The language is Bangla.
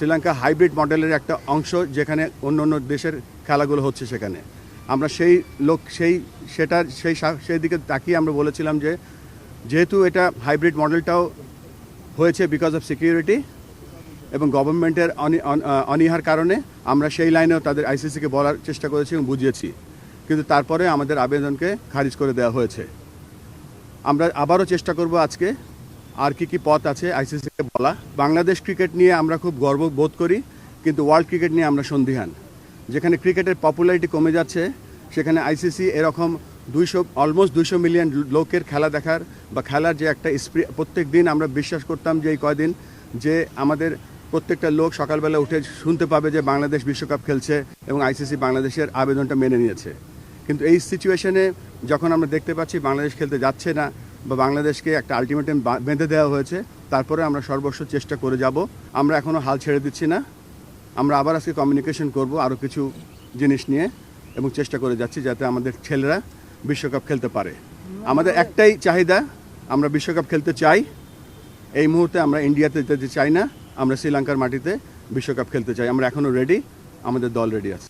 শ্রীলঙ্কা হাইব্রিড মডেলের একটা অংশ, যেখানে অন্য অন্য দেশের খেলাগুলো হচ্ছে। সেখানে আমরা সেই দিকে তাকিয়ে আমরা বলেছিলাম যে যেহেতু এটা হাইব্রিড মডেলটাও হয়েছে বিকজ অফ সিকিউরিটি এবং গভর্নমেন্টের অনীহার কারণে আমরা সেই লাইনেও তাদের আইসিসিকে বলার চেষ্টা করেছি এবং বুঝিয়েছি, কিন্তু তারপরে আমাদের আবেদনকে খারিজ করে দেওয়া হয়েছে। আমরা আবারও চেষ্টা করব আজকে আর কি পথ আছে আইসিসিকে বলা। বাংলাদেশ ক্রিকেট নিয়ে আমরা খুব গর্ব বোধ করি, কিন্তু ওয়ার্ল্ড ক্রিকেট নিয়ে আমরা সন্দিহান। যেখানে ক্রিকেটের পপুলারিটি কমে যাচ্ছে, সেখানে আইসিসি এরকম অলমোস্ট 200 মিলিয়ন লোকের খেলা দেখার বা খেলার যে একটা প্রত্যেক দিন আমরা বিশ্বাস করতাম যে এই কয়দিন যে আমাদের প্রত্যেকটা লোক সকালবেলা উঠে শুনতে পাবে যে বাংলাদেশ বিশ্বকাপ খেলছে এবং আইসিসি বাংলাদেশের আবেদনটা মেনে নিয়েছে। কিন্তু এই সিচুয়েশনে যখন আমরা দেখতে পাচ্ছি বাংলাদেশ খেলতে যাচ্ছে না বা বাংলাদেশকে একটা আলটিমেটাম বেঁধে দেওয়া হয়েছে, তারপরে আমরা সর্বস্ব চেষ্টা করে যাব। আমরা এখনও হাল ছেড়ে দিচ্ছি না। আমরা আবার আজকে কমিউনিকেশন করব আরও কিছু জিনিস নিয়ে এবং চেষ্টা করে যাচ্ছি যাতে আমাদের ছেলেরা বিশ্বকাপ খেলতে পারে। আমাদের একটাই চাহিদা, আমরা বিশ্বকাপ খেলতে চাই। এই মুহূর্তে আমরা ইন্ডিয়াতে যেতে চাই না, আমরা শ্রীলঙ্কার মাটিতে বিশ্বকাপ খেলতে চাই। আমরা এখনও রেডি, আমাদের দল রেডি আছে।